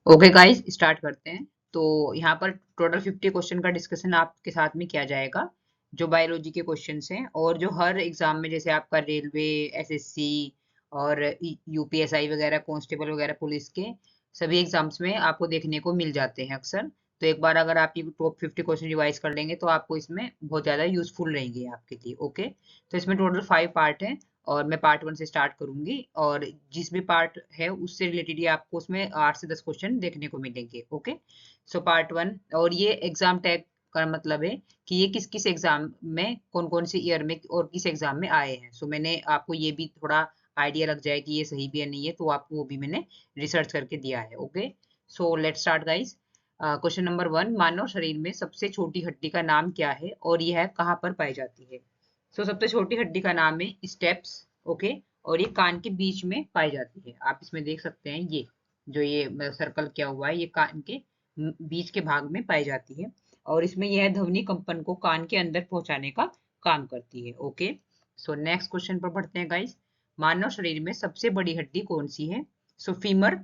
Okay guys, start करते हैं। तो यहाँ पर टोटल 50 क्वेश्चन का डिस्कशन आपके साथ में किया जाएगा, जो बायोलॉजी के क्वेश्चंस हैं और जो हर एग्जाम में जैसे आपका रेलवे, एसएससी और यूपीएसआई वगैरह, कांस्टेबल वगैरह, पुलिस के सभी एग्जाम्स में आपको देखने को मिल जाते हैं अक्सर। तो एक बार अगर आप ये टॉप 50 क्वेश्चन रिवाइज कर लेंगे तो आपको इसमें बहुत ज़्यादा यूजफुल रहेंगे आपके लिए। ओके, तो इसमें टोटल 5 पार्ट हैं और मैं पार्ट 1 से स्टार्ट करूंगी और जिस भी पार्ट है उससे रिलेटेड ही आपको उसमें 8 से 10 क्वेश्चन देखने को मिलेंगे। Okay, so part 1। और ये एग्जाम टैग का मतलब है कि ये किस किस एग्जाम में, कौन कौन से ईयर में और किस एग्जाम में आए हैं। सो मैंने आपको ये भी थोड़ा आइडिया लग जाए कि ये सही भी है नहीं है, तो आपको वो भी मैंने रिसर्च करके दिया है। Okay, so let's start guys. Question number 1, मानव शरीर में सबसे छोटी हड्डी का नाम क्या है और यह कहाँ पर पाई जाती है। सबसे छोटी हड्डी का नाम है स्टेप्स। ओके, और ये कान के बीच में पाई जाती है। आप इसमें देख सकते हैं ये जो ये सर्कल किया हुआ है, ये कान के बीच के भाग में पाई जाती है और इसमें यह ध्वनि कंपन को कान के अंदर पहुंचाने का काम करती है। ओके, सो नेक्स्ट क्वेश्चन पर बढ़ते हैं गाइस। मानव शरीर में सबसे बड़ी हड्डी कौन सी है। फीमर,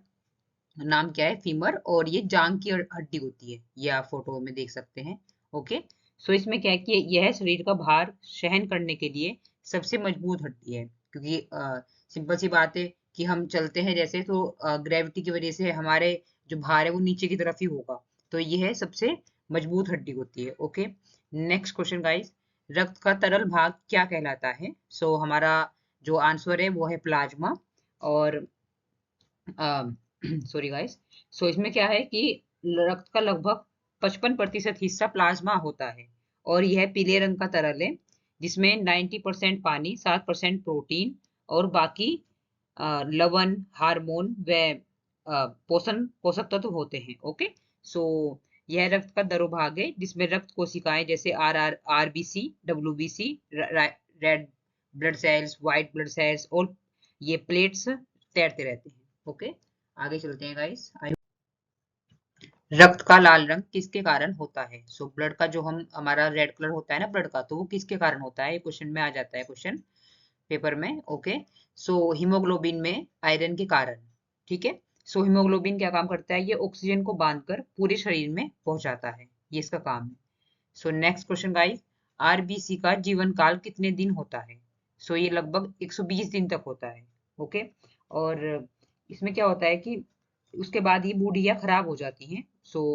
नाम क्या है, फीमर, और ये जांग की हड्डी होती है, ये आप फोटो में देख सकते हैं। ओके, इसमें क्या है कि यह शरीर का भार सहन करने के लिए सबसे मजबूत हड्डी है, क्योंकि सिंपल सी बात है कि हम चलते हैं जैसे, तो ग्रेविटी की वजह से हमारे जो भार है वो नीचे की तरफ ही होगा, तो यह सबसे मजबूत हड्डी होती है। ओके, नेक्स्ट क्वेश्चन गाइस, रक्त का तरल भाग क्या कहलाता है। हमारा जो आंसर है वो है प्लाज्मा। और सॉरी गाइस, इसमें क्या है कि रक्त का लगभग 55% हिस्सा प्लाज्मा होता है और यह पीले रंग का तरल है, जिसमें 90% पानी, 7% प्रोटीन और बाकी लवण, हार्मोन व पोषक तत्व होते हैं। ओके, सो यह रक्त का दरोभाग है जिसमें रक्त कोशिकाएं जैसे RBC, WBC, red blood cells, white blood cells और ये प्लेट्स तैरते रहते हैं। ओके, आगे चलते हैं गाइस। रक्त का लाल रंग किसके कारण होता है। ब्लड का जो हम हमारा रेड कलर होता है ना ब्लड का, तो वो किसके कारण होता है, ये क्वेश्चन में आ जाता है, क्वेश्चन पेपर में। ओके, हीमोग्लोबिन में आयरन के कारण। ठीक है, हीमोग्लोबिन क्या काम करता है, ये ऑक्सीजन को बांधकर पूरे शरीर में पहुंचाता है, ये इसका काम है। नेक्स्ट क्वेश्चन गाइस, आरबीसी का जीवन काल कितने दिन होता है। ये लगभग 120 दिन तक होता है। ओके, और इसमें क्या होता है कि उसके बाद ये बूढ़िया खराब हो जाती हैं।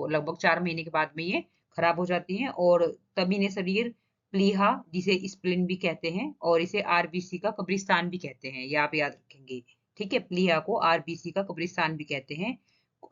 लगभग 4 महीने के बाद में ये खराब हो जाती हैं और तब इन्हें शरीर प्लीहा, जिसे स्प्लिन भी कहते हैं, और इसे आरबीसी का कब्रिस्तान भी कहते हैं, ये आप याद रखेंगे। ठीक है, प्लीहा को आरबीसी का कब्रिस्तान भी कहते हैं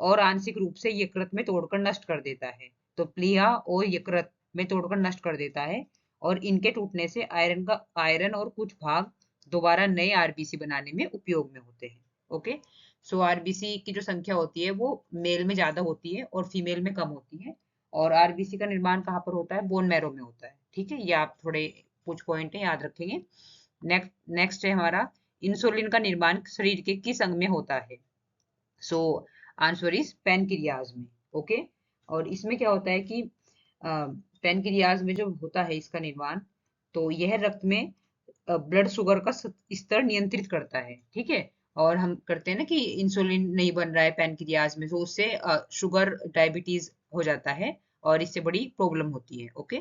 और आंशिक रूप से यकृत में तोड़कर नष्ट कर देता है। तो प्लीहा और यकृत में तोड़कर नष्ट कर देता है और इनके टूटने से आयरन और कुछ भाग दोबारा नए आरबीसी बनाने में उपयोग में होते हैं। ओके, आरबीसी की जो संख्या होती है वो मेल में ज्यादा होती है और फीमेल में कम होती है। और आरबीसी का निर्माण कहाँ पर होता है, बोन मैरो में होता है। ठीक है, ये आप थोड़े कुछ पॉइंट है याद रखेंगे। नेक्स्ट है हमारा, इंसुलिन का निर्माण शरीर के किस अंग में होता है। आंसर इज पैनक्रियाज में। ओके, और इसमें क्या होता है कि पैनक्रियाज में जो होता है इसका निर्माण, तो यह रक्त में ब्लड शुगर का स्तर नियंत्रित करता है। ठीक है, और हम करते हैं ना कि इंसुलिन नहीं बन रहा है पैनक्रियाज में, तो उससे शुगर, डायबिटीज हो जाता है और इससे बड़ी प्रॉब्लम होती है। ओके,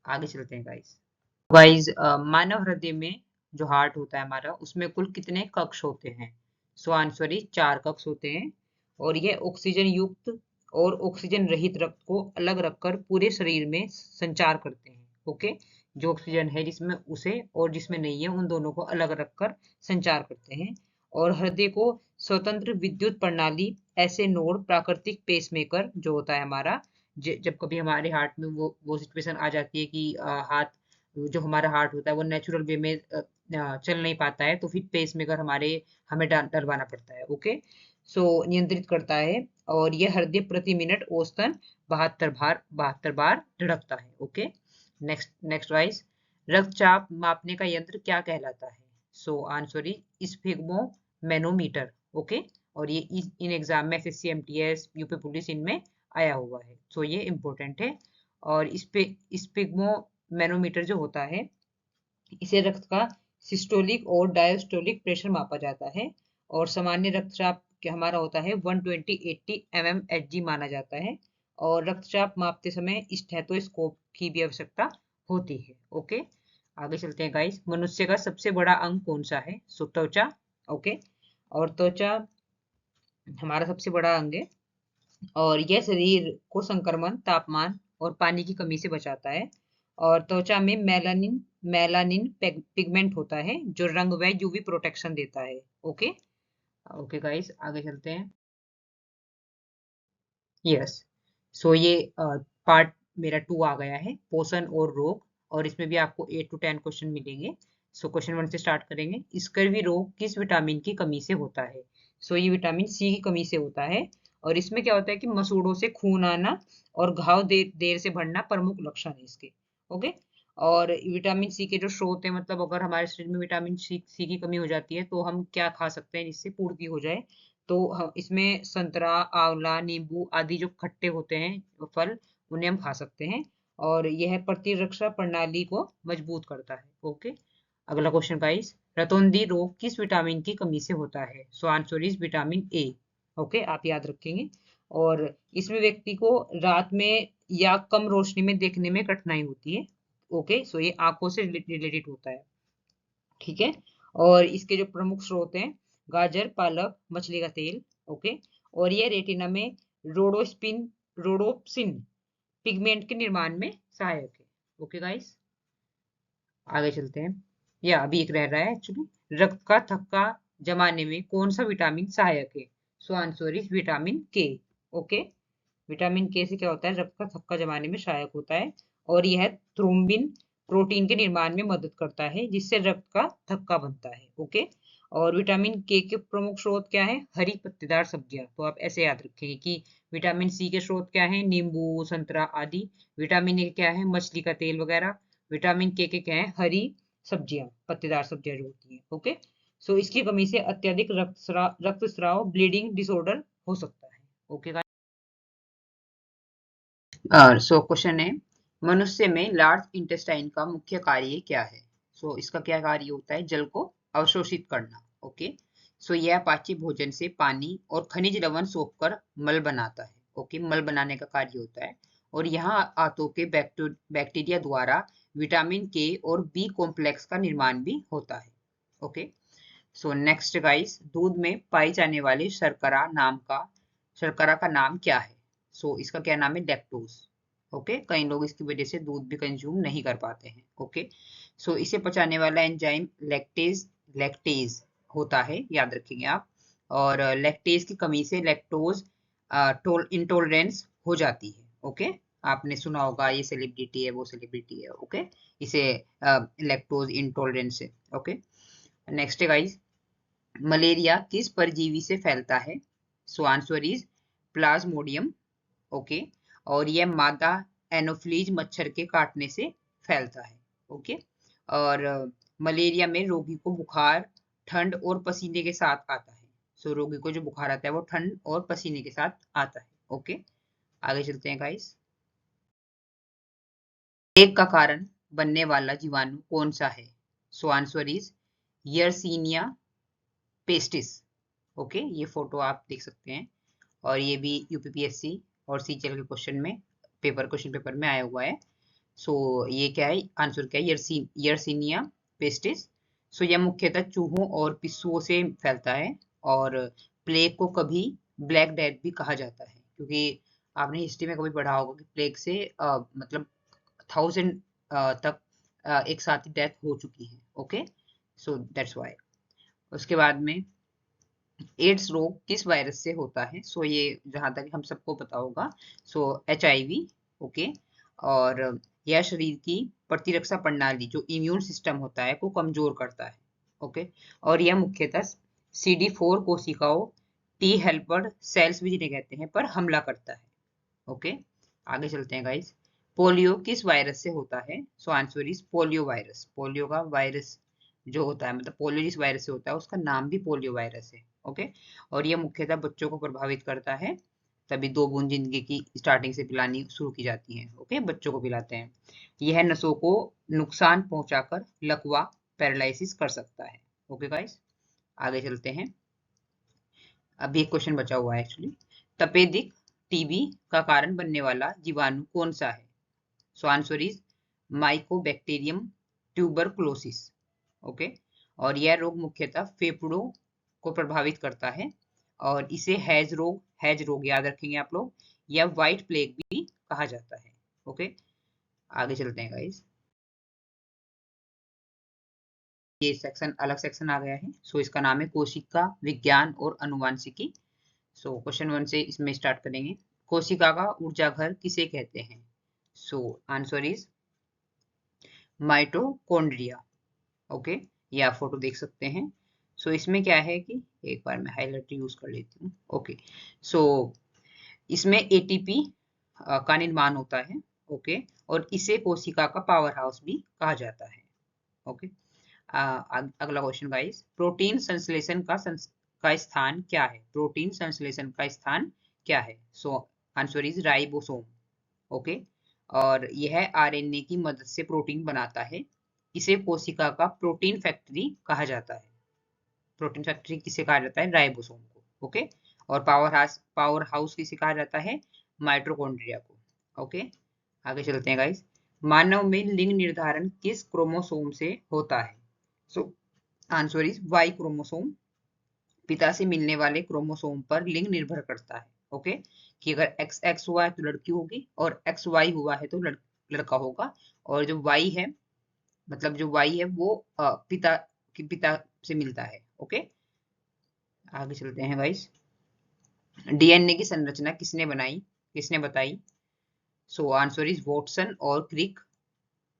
आगे चलते हैं गाइस। मानव हृदय में जो हार्ट होता है हमारा, उसमें कुल कितने कक्ष होते हैं। आंसर इज 4 कक्ष होते हैं और ये ऑक्सीजन युक्त और ऑक्सीजन रहित रक्त को अलग रखकर पूरे शरीर में संचार करते हैं। ओके, जो ऑक्सीजन है जिसमें उसे और जिसमें नहीं है उन दोनों को अलग रखकर संचार करते हैं। और हृदय को स्वतंत्र विद्युत प्रणाली, ऐसे नोड, प्राकृतिक पेसमेकर जो होता है हमारा, जब कभी हमारे हार्ट में वो सिचुएशन आ जाती है कि हाथ, जो हमारा हार्ट होता है वो नेचुरल वे में चल नहीं पाता है, तो फिर पेस मेकर हमें डलवाना पड़ता है। ओके, नियंत्रित करता है और यह हृदय प्रति मिनट औसतन 72 बार धड़कता है। ओके, नेक्स्ट वाइज, रक्तचाप मापने का यंत्र क्या कहलाता है। Answer is स्फिग्मोमेनोमीटर। ओके, और ये इन एग्जाम में एसएससी, एमटीएस, यूपी पुलिस, इनमें आया हुआ है, ये इंपॉर्टेंट है। और इस पे मैनोमीटर जो होता है, इसे रक्त का सिस्टोलिक और डायस्टोलिक प्रेशर मापा जाता है और सामान्य रक्तचाप हमारा होता है 120/80 mmHg माना जाता है, और रक्तचाप मापते समय स्टेथोस्कोप की भी आवश्यकता होती है। ओके, आगे चलते हैं गाइस। मनुष्य का सबसे बड़ा अंग कौन सा है? सो त्वचा। ओके, और त्वचा हमारा सबसे बड़ा अंग है, और यह शरीर को संक्रमण, तापमान और पानी की कमी से बचाता है। और त्वचा में मेलानिन मेलानिन पिगमेंट होता है जो रंग व यूवी प्रोटेक्शन देता है। ओके, ओके गाइस, आगे चलते हैं। यस, सो ये पार्ट मेरा 2 आ गया है, पोषण और रोग, और इसमें भी आपको 8 to 10 क्वेश्चन मिलेंगे। सो क्वेश्चन 1 से स्टार्ट करेंगे। स्कर्वी रोग किस विटामिन की कमी से होता है? सो ये विटामिन सी की कमी से होता है, और इसमें क्या होता है कि मसूड़ों से खून आना और घाव देर से बढ़ना प्रमुख लक्षण है इसके। ओके, और विटामिन सी के जो स्रोत है, मतलब अगर हमारे शरीर में विटामिन सी की कमी हो जाती है तो हम क्या खा सकते हैं जिससे पूर्ति हो जाए? तो इसमें संतरा, आंवला, नींबू आदि जो खट्टे होते हैं फल, उन्हें हम खा सकते हैं, और यह प्रतिरक्षा प्रणाली को मजबूत करता है। ओके, अगला क्वेश्चन गाइस। रतौंधी रोग किस विटामिन की कमी से होता है? So answer is vitamin A. Okay, आप याद रखेंगे। और इसमें व्यक्ति को रात में या कम रोशनी में देखने में कठिनाई होती है। ओके, सो ये आंखों से रिलेटेड होता है। ठीक है, और इसके जो प्रमुख स्रोत हैं, गाजर, पालक, मछली का तेल। ओके, और ये रेटिना में रोडोप्सिन पिगमेंट के निर्माण में सहायक है। ओके गाइस, आगे चलते हैं। या अभी एक रह रहा है एक्चुअली, रक्त का थक्का जमाने में कौन सा विटामिन सहायक है? सो आंसर इज विटामिन के। ओके, विटामिन के से क्या होता है? रक्त का थक्का जमाने में सहायक होता है, और यह थ्रोम्बिन प्रोटीन के निर्माण में मदद करता है जिससे रक्त का थक्का बनता है। ओके, और विटामिन के प्रमुख स्रोत क्या है? हरी पत्तेदार सब्जियां। तो आप ऐसे याद रखेंगे कि विटामिन सी के स्रोत क्या है? नींबू, संतरा आदि। विटामिन ए क्या है? मछली का तेल वगैरह। विटामिन के क्या है? हरी सब्जियां, पत्तेदार सब्जियां जो होती है। ओके, सो इसकी कमी से अत्यधिक रक्तस्राव ब्लीडिंग डिसऑर्डर हो सकता है। ओके, सो क्वेश्चन है, मनुष्य में लार्ज इंटेस्टाइन का मुख्य कार्य क्या है? सो इसका क्या कार्य होता है? जल को अवशोषित करना। ओके, सो यह अपाच्य भोजन से पानी और खनिज लवण सोखकर मल बनाता है। ओके, मल बनाने का कार्य होता है, और यहाँ आंतों के बैक्टीरिया द्वारा विटामिन के और बी कॉम्प्लेक्स का निर्माण भी होता है। ओके, सो नेक्स्ट गाइस, दूध में पाई जाने वाली शर्करा का नाम क्या है? सो इसका क्या नाम है? लैक्टोज। ओके, कई लोग इसकी वजह से दूध भी कंज्यूम नहीं कर पाते हैं। ओके, सो इसे पचाने वाला एंजाइम लैक्टेज लैक्टेज होता है, याद रखेंगे आप। और लैक्टेज की कमी से लैक्टोज इंटॉलरेंस हो जाती है। ओके, आपने सुना होगा ये सेलिब्रिटी है, वो सेलिब्रिटी है। ओके, इसे लैक्टोज इंटॉलरेंस है। ओके, नेक्स्ट है गाइस, मलेरिया किस परजीवी से फैलता है? So answer is Plasmodium. Okay, और यह मादा एनोफ्लीज मच्छर के काटने से फैलता है। ओके, और मलेरिया में रोगी को बुखार, ठंड और पसीने के साथ आता है। सो रोगी को जो बुखार आता है वो ठंड और पसीने के साथ आता है। ओके, आगे चलते हैं गाइस। प्लेग का कारण बनने वाला जीवाणु कौन सा है? So answer is Yersinia pestis. Okay, ये फोटो आप देख सकते हैं, और ये भी यूपीपीएससी और सीजीएल के क्वेश्चन पेपर में आया हुआ है। सो ये क्या है? आंसर क्या है? Yersinia pestis. सो यह मुख्यतः चूहों और पिस्सुओं से फैलता है, और प्लेग को कभी ब्लैक डेथ भी कहा जाता है, क्योंकि आपने हिस्ट्री में कभी पढ़ा होगा कि प्लेग से मतलब 1000 तक एक साथ ही डेथ हो चुकी है। Okay, so that's why. उसके बाद में एड्स रोग किस वायरस से होता है? सो ये जहां तक हम सबको पता होगा, सो HIV। ओके, और यह शरीर की प्रतिरक्षा प्रणाली जो इम्यून सिस्टम होता है को कमजोर करता है। ओके, और यह मुख्यतः CD4 कोशिकाओं, टी हेल्पर सेल्स भी जिन्हें कहते हैं पर हमला करता है। ओके, आगे चलते हैं गाइस। पोलियो किस वायरस से होता है? So answer is polio virus. Polio का वायरस जो होता है, मतलब पोलियो जिस वायरस से होता है उसका नाम भी पोलियो वायरस है। ओके, और यह मुख्यतः बच्चों को प्रभावित करता है, तभी 2 बूंद जिंदगी की स्टार्टिंग से पिलानी शुरू की जाती है। ओके, बच्चों को पिलाते हैं। यह नसों को नुकसान पहुंचाकर लकवा पैरालिसिस कर सकता है। ओके गाइस, आगे चलते हैं। अभी एक क्वेश्चन बचा हुआ है एक्चुअली। तपेदिक टीबी का कारण बनने वाला जीवाणु कौन सा है? So answer is Mycobacterium tuberculosis. Okay, और यह रोग मुख्यतः फेफड़ों को प्रभावित करता है और इसे हैज रोग याद रखेंगे आप लोग, या व्हाइट प्लेग भी कहा जाता है। ओके, आगे चलते हैं गाइस। ये सेक्शन अलग सेक्शन आ गया है। सो इसका नाम है कोशिका विज्ञान और अनुवांशिकी। सो क्वेश्चन 1 से इसमें स्टार्ट करेंगे। कोशिका का ऊर्जा घर किसे कहते हैं? सो आंसर इज माइटोकॉन्ड्रिया। ओके, ये आप फोटो देख सकते हैं। सो इसमें क्या है कि एक बार मैं हाइलाइटर यूज कर लेती हूँ। ओके, सो इसमें एटीपी का निर्माण होता है। ओके, और इसे कोशिका का पावर हाउस भी कहा जाता है। ओके, अगला क्वेश्चन गाइस, प्रोटीन संश्लेषण का स्थान क्या है? प्रोटीन संश्लेषण का स्थान क्या है? So answer is ribosome. Okay, और यह आरएनए की मदद से प्रोटीन बनाता है। इसे कोशिका का प्रोटीन फैक्ट्री कहा जाता है। प्रोटीन फैक्ट्री किसे कहा जाता है? राइबोसोम को। ओके, और पावर हाउस किसे कहा जाता है? माइटोकॉन्ड्रिया को। ओके, आगे चलते हैं गाइस। मानव में लिंग निर्धारण किस क्रोमोसोम से होता है? So answer is Y chromosome. पिता से मिलने वाले क्रोमोसोम पर लिंग निर्भर करता है। ओके, कि अगर XX हुआ है तो लड़की होगी और XY हुआ है तो लड़का होगा। और जो Y है, मतलब जो Y है वो पिता से मिलता है। ओके, आगे चलते हैं गाइस। डीएनए की संरचना किसने बताई? सो आंसर इज वॉटसन और क्रिक।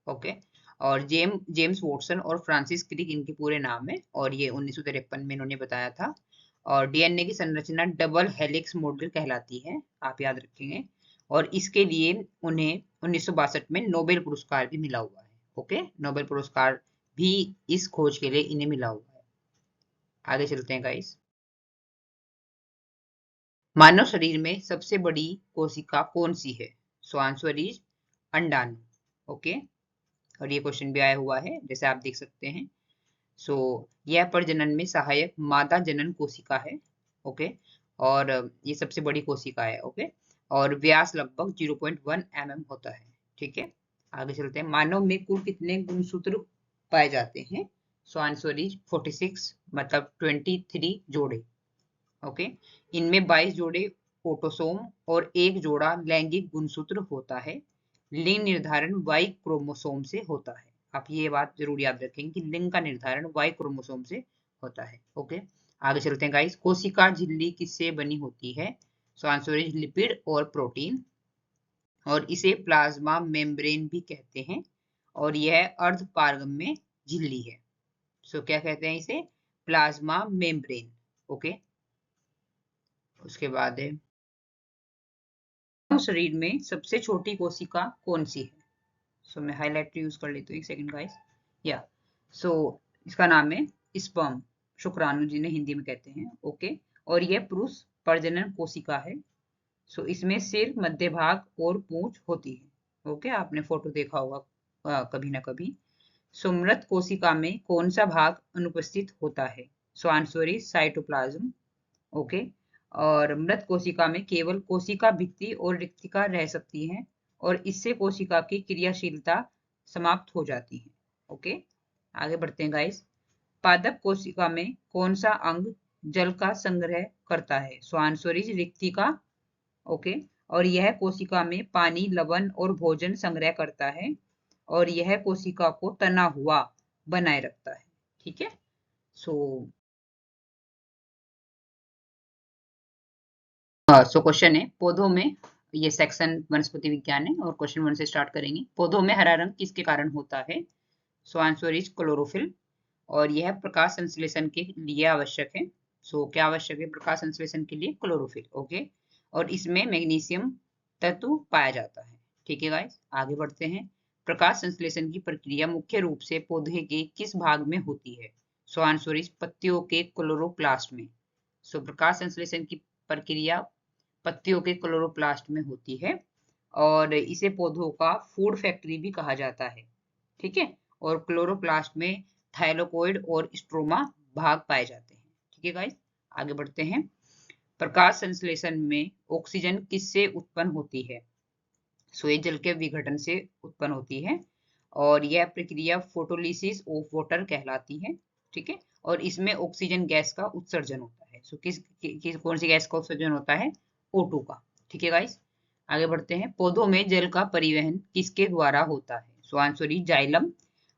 ओके, और जेम्स वॉटसन और फ्रांसिस क्रिक इनके पूरे नाम है, और ये 1953 में इन्होंने बताया था। और डीएनए की संरचना डबल हेलिक्स मॉडल कहलाती है, आप याद रखेंगे। और इसके लिए उन्हें 1962 में नोबेल पुरस्कार भी मिला हुआ है। ओके, नोबेल पुरस्कार भी इस खोज के लिए इन्हें मिला हुआ है। आगे चलते हैं गाइस। मानव शरीर में सबसे बड़ी कोशिका कौन सी है? सो आंसर इज अंडाणु। ओके, और ये क्वेश्चन भी आया हुआ है जैसे आप देख सकते हैं। सो यह प्रजनन में सहायक मादा जनन कोशिका है। ओके, और ये सबसे बड़ी कोशिका है। ओके, और व्यास लगभग 0.1 mm होता है। ठीक है, आगे चलते हैं। मानव में कुल कितने गुणसूत्र पाए जाते हैं? सो आंसर इज 46, मतलब 23 जोड़े। ओके, इनमें 22 जोड़े ऑटोसोम और एक जोड़ा लैंगिक गुणसूत्र होता है। लिंग निर्धारण वाई क्रोमोसोम से होता है। आप ये बात जरूर याद रखेंगे कि लिंग का निर्धारण वाई क्रोमोसोम से होता है। ओके, आगे चलते हैं गाइस। कोशिका झिल्ली किससे बनी होती है? सो आंसर इज लिपिड और प्रोटीन, और इसे प्लाज्मा मेम्ब्रेन भी कहते हैं, और यह अर्ध पारगम्य झिल्ली है। सो क्या कहते हैं इसे? Plasma membrane. ओके, उसके बाद है शरीर में सबसे छोटी कोशिका कौन सी है? सो मैं हाईलाइटर यूज कर लेती हूँ, एक सेकंड गाइस। या सो इसका नाम है स्पर्म, शुक्राणु जिन्हें हिंदी में कहते हैं। ओके, और यह पुरुष प्रजनन कोशिका है। सो इसमें सिर, मध्य भाग और पूंछ होती है। ओके, आपने फोटो देखा होगा कभी ना कभी। सो मृत कोशिका में कौन सा भाग अनुपस्थित होता है? So answer is cytoplasm. Okay, और मृत कोशिका में केवल कोशिका भित्ति और रिक्तिका रह सकती है, और इससे कोशिका की क्रियाशीलता समाप्त हो जाती है। ओके, आगे बढ़ते हैं गाइस। पादप कोशिका में कौन सा अंग जल का संग्रह करता है? सो आंसर इज रिक्तिका। ओके, और यह कोशिका में पानी, लवण और भोजन संग्रह करता है, और यह कोशिका को तना हुआ बनाए रखता है। ठीक है, सो सो क्वेश्चन है, पौधों में, ये सेक्शन वनस्पति विज्ञान है और क्वेश्चन 1 से स्टार्ट करेंगे। पौधों में हरा रंग किसके कारण होता है? सो आंसर इज क्लोरोफिल, और यह प्रकाश संश्लेषण के लिए आवश्यक है। सो क्या आवश्यक है प्रकाश संश्लेषण के लिए? क्लोरोफिल। ओके, और इसमें मैग्नीशियम तत्व पाया जाता है। ठीक है गाइस, आगे बढ़ते हैं। प्रकाश संश्लेषण की प्रक्रिया मुख्य रूप से पौधे के किस भाग में होती है? सो आंसर इज पत्तियों के क्लोरोप्लास्ट में। सो प्रकाश संश्लेषण की प्रक्रिया पत्तियों के क्लोरोप्लास्ट में होती है, और इसे पौधों का फूड फैक्ट्री भी कहा जाता है। ठीक है, और क्लोरोप्लास्ट में थाइलाकोइड और स्ट्रोमा भाग पाए जाते हैं। ठीक है गाइस, आगे बढ़ते हैं। प्रकाश संश्लेषण में ऑक्सीजन किससे उत्पन्न होती है? सो ये जल के विघटन से उत्पन्न होती है और यह प्रक्रिया फोटोलिसिस ऑफ वाटर कहलाती है। ठीक है, और इसमें ऑक्सीजन गैस का उत्सर्जन होता है। सो कौन सी गैस का उत्सर्जन होता है? O2 का। ठीक है गाइस, आगे बढ़ते हैं। पौधों में जल का परिवहन किसके द्वारा होता है? सो आंसर इज जाइलम,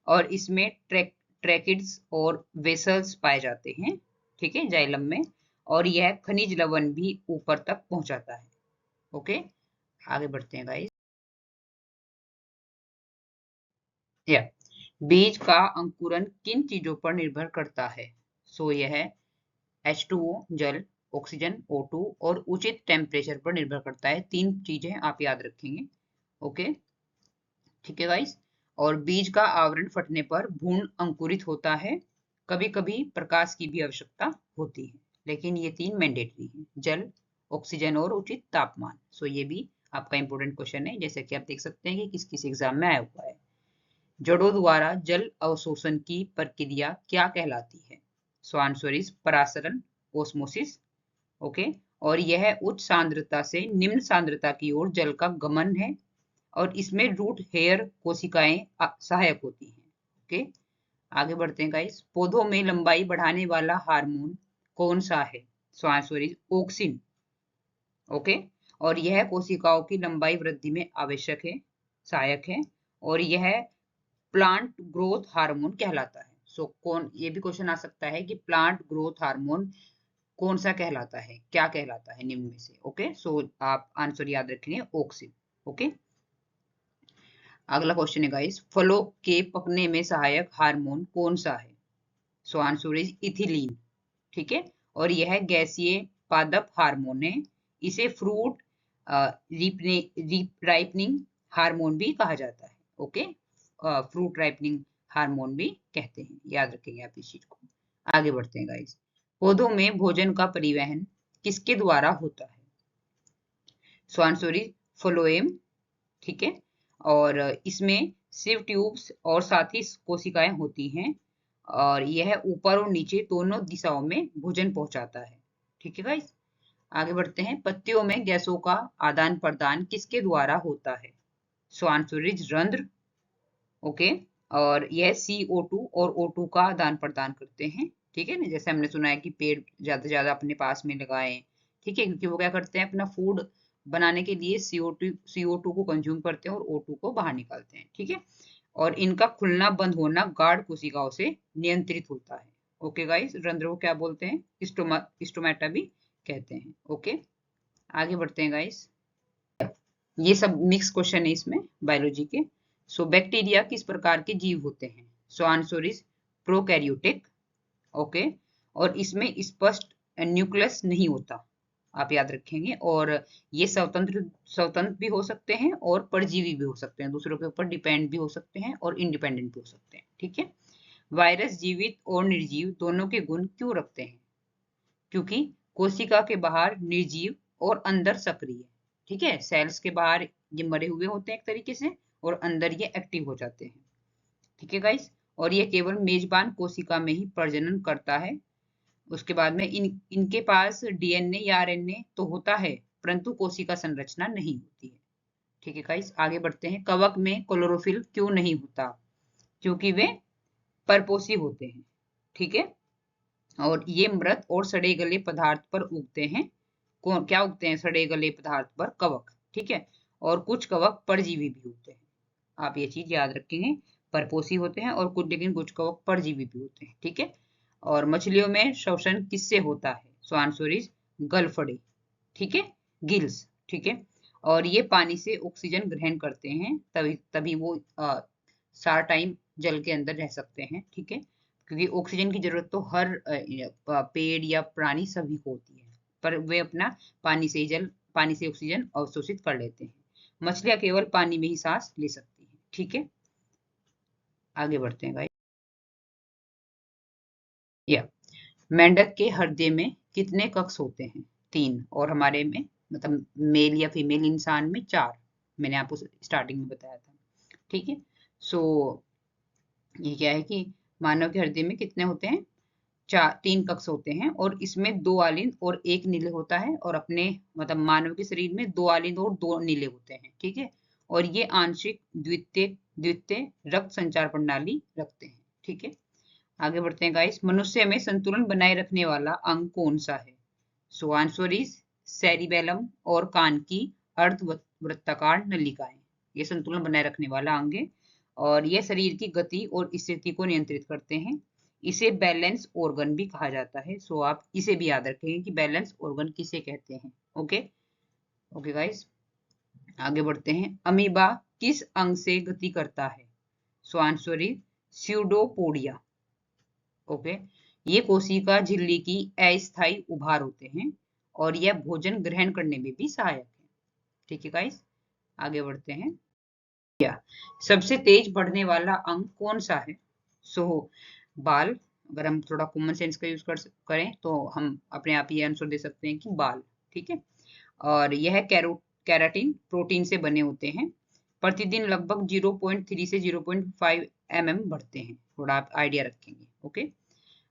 और इसमें ट्रैकिड्स और वेसल्स पाए जाते हैं। ठीक है, जाइलम में, और यह खनिज लवण भी ऊपर तक पहुंचाता है। ओके, आगे बढ़ते हैं गाइस। या बीज का अंकुरन किन चीजों पर निर्भर करता है? सो यह H2O जल, ऑक्सीजन O2 और उचित टेम्परेचर पर निर्भर करता है। 3 चीजें आप याद रखेंगे। ओके, ठीक है गाइस। और बीज का आवरण फटने पर भ्रूण अंकुरित होता है। कभी कभी प्रकाश की भी आवश्यकता होती है, लेकिन ये 3 मैंडेटरी हैं: जल, ऑक्सीजन और उचित तापमान। सो ये भी आपका इंपॉर्टेंट क्वेश्चन है, जैसे कि आप देख सकते हैं कि किस किस एग्जाम में आया हुआ है। जड़ों द्वारा जल अवशोषण की प्रक्रिया क्या कहलाती है? सो आंसर इज परासरण, ओस्मोसिस। ओके, और यह उच्च सांद्रता से निम्न सांद्रता की ओर जल का गमन है, और इसमें रूट हेयर कोशिकाएं सहायक होती हैं। ओके, आगे बढ़ते हैं गाइस। पौधों में लंबाई बढ़ाने वाला हार्मोन कौन सा है? So answer is auxin. Okay, और यह कोशिकाओं की लंबाई वृद्धि में आवश्यक है, सहायक है, और यह प्लांट ग्रोथ हार्मोन कहलाता है। सो कौन, ये भी क्वेश्चन आ सकता है कि प्लांट ग्रोथ हार्मोन कौन सा कहलाता है, क्या कहलाता है निम्न में से? ओके, सो आप आंसर याद रखेंगे ऑक्सिन। ओके, अगला क्वेश्चन है गाइस, फलों के पकने में सहायक हार्मोन कौन सा है? So answer is ethylene. ठीक है, और यह गैसीय पादप हार्मोन है। इसे फ्रूट राइपनिंग हार्मोन भी कहा जाता है। ओके, फ्रूट राइपनिंग हार्मोन भी कहते हैं, याद रखेंगे आप इस चीज को। आगे बढ़ते हैं गाइस। पौधों में भोजन का परिवहन किसके द्वारा होता है? So answer is phloem. ठीक है, और इसमें सिव ट्यूब्स और साथ ही कोशिकाएं होती हैं, और यह ऊपर और नीचे दोनों दिशाओं में भोजन पहुंचाता है। ठीक है गाइस, आगे बढ़ते हैं। पत्तियों में गैसों का आदान प्रदान किसके द्वारा होता है? सो आंसर इज रंध्र। ओके, और यह CO2 और O2 का आदान प्रदान करते हैं। ठीक है ना, जैसे हमने सुना है कि पेड़ ज्यादा से ज्यादा अपने पास में लगाएं। ठीक है, क्योंकि वो क्या करते हैं, अपना फूड बनाने के लिए CO2 को कंज्यूम करते हैं और O2 को बाहर निकालते हैं। ठीक है, और इनका खुलना बंद होना गाढ़ कोशिकाओं से नियंत्रित होता है। ओके गाइस, रंध्र को क्या बोलते हैं? स्टोमेटा भी कहते हैं। ओके, आगे बढ़ते हैं गाइस। ये सब मिक्स क्वेश्चन है इसमें बायोलॉजी के। सो बैक्टीरिया किस प्रकार के जीव होते हैं? सो आंसर इज प्रोकैरियोटिक। ओके, और इसमें स्पष्ट न्यूक्लियस नहीं होता, आप याद रखेंगे। और ये स्वतंत्र स्वतंत्र भी हो सकते हैं और परजीवी भी हो सकते हैं, दूसरों के ऊपर डिपेंड भी हो सकते हैं और इंडिपेंडेंट भी हो सकते हैं। ठीक है, वायरस जीवित और निर्जीव दोनों के गुण क्यों रखते हैं? क्योंकि कोशिका के बाहर निर्जीव और अंदर सक्रिय। ठीक है, सेल्स के बाहर ये मरे हुए होते हैं एक तरीके से, और अंदर ये एक्टिव हो जाते हैं। ठीक है गाइस, और ये केवल मेजबान कोशिका में ही प्रजनन करता है। उसके बाद में इनके पास DNA या RNA तो होता है, परंतु कोशिका संरचना नहीं होती है। ठीक है गाइस, आगे बढ़ते हैं। कवक में क्लोरोफिल क्यों नहीं होता? क्योंकि वे परपोषी होते हैं। ठीक है, और ये मृत और सड़े गले पदार्थ पर उगते हैं। कौन क्या उगते हैं सड़े गले पदार्थ पर? कवक। ठीक है, और कुछ कवक परजीवी भी होते हैं, आप ये चीज याद रखेंगे। परपोषी होते हैं और कुछ, लेकिन कुछ कवक परजीवी भी होते हैं। ठीक है, और मछलियों में श्वसन किससे होता है? सो आंसर इज गलफड़े। ठीक है, गिल्स। ठीक है, और ये पानी से ऑक्सीजन ग्रहण करते हैं, तभी तभी वो सारा टाइम जल के अंदर रह सकते हैं। ठीक है, क्योंकि ऑक्सीजन की जरूरत तो हर पेड़ या प्राणी सभी को होती है, पर वे अपना पानी से ऑक्सीजन अवशोषित कर लेते हैं। मछलियां केवल पानी में ही सांस ले सकती हैं। ठीक है, आगे बढ़ते हैं भाई। या मेंढक के हृदय में कितने कक्ष होते हैं? 3, और हमारे में मतलब मेल या फीमेल इंसान में 4, मैंने आपको स्टार्टिंग में बताया था। ठीक है, सो ये क्या है कि मानव के हृदय में कितने होते हैं? तीन कक्ष होते हैं और इसमें 2 आलिंद और 1 नीले होता है, और अपने मतलब मानव के शरीर में 2 आलिंद और 2 नीले होते हैं, ठीक है। और ये आंशिक द्वितीय द्वितीय रक्त संचार प्रणाली रखते हैं, ठीक है। आगे बढ़ते हैं गाइस। मनुष्य में संतुलन बनाए रखने वाला अंग कौन सा है? सो आंसर इज सेरिबेलम और कान की अर्धवृत्ताकार नलिकाएं। ये संतुलन बनाए रखने वाला अंग है और यह शरीर की गति और स्थिति को नियंत्रित करते हैं। इसे बैलेंस ऑर्गन भी कहा जाता है। सो आप इसे भी याद रखेंगे कि बैलेंस ऑर्गन किसे कहते हैं। ओके ओके गाइस, आगे बढ़ते हैं। अमीबा किस अंग से गति करता है? So answer is pseudopodia. Okay, ये कोशिका झिल्ली की अस्थायी उभार होते हैं और यह भोजन ग्रहण करने में भी सहायक है, ठीक है गाइस। आगे बढ़ते हैं। क्या सबसे तेज बढ़ने वाला अंग कौन सा है? सो बाल। अगर हम थोड़ा कॉमन सेंस का यूज करें तो हम अपने आप ही आंसर दे सकते हैं कि बाल, ठीक है। और यह कैराटिन प्रोटीन से बने होते हैं। प्रतिदिन लगभग 0.3 से 0.5 mm बढ़ते हैं, थोड़ा आप आइडिया रखेंगे। ओके,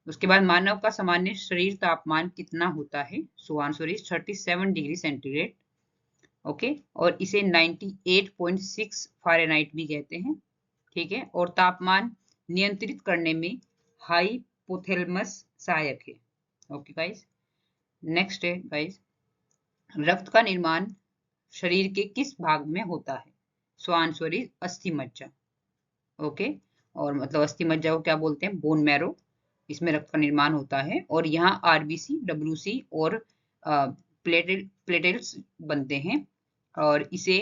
उसके बाद मानव का सामान्य शरीर तापमान कितना होता है? So answer is 37 degree centigrade. Okay, और इसे 98.6 फ़ारेनहाइट भी कहते हैं, ठीक है। और तापमान नियंत्रित करने में हाइपोथैलेमस सहायक है। ओके गाइस, नेक्स्ट है गाइस, रक्त का निर्माण शरीर के किस भाग में होता है? सो आंसर इज अस्थि मज्जा। ओके, और मतलब अस्थि मज्जा को क्या बोलते हैं? Bone marrow. इसमें रक्त का निर्माण होता है और यहाँ आरबीसी, डब्ल्यूसी और प्लेटेल्स बनते हैं और इसे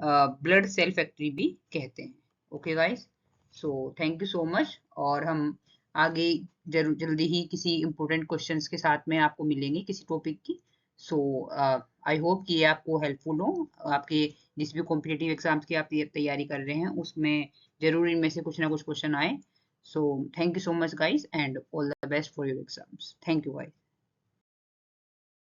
ब्लड सेल फैक्ट्री भी कहते हैं। Okay guys, so thank you so much, और हम आगे जल्दी ही किसी इंपॉर्टेंट क्वेश्चंस के साथ में आपको मिलेंगे किसी टॉपिक की। सो आई होप कि ये आपको हेल्पफुल हो। आपके जिस भी कॉम्पिटिटिव एग्जाम्स की आप तैयारी कर रहे हैं उसमें जरूर इनमें से कुछ ना कुछ क्वेश्चन आए। So thank you so much guys and all the best for your exams. Thank you guys.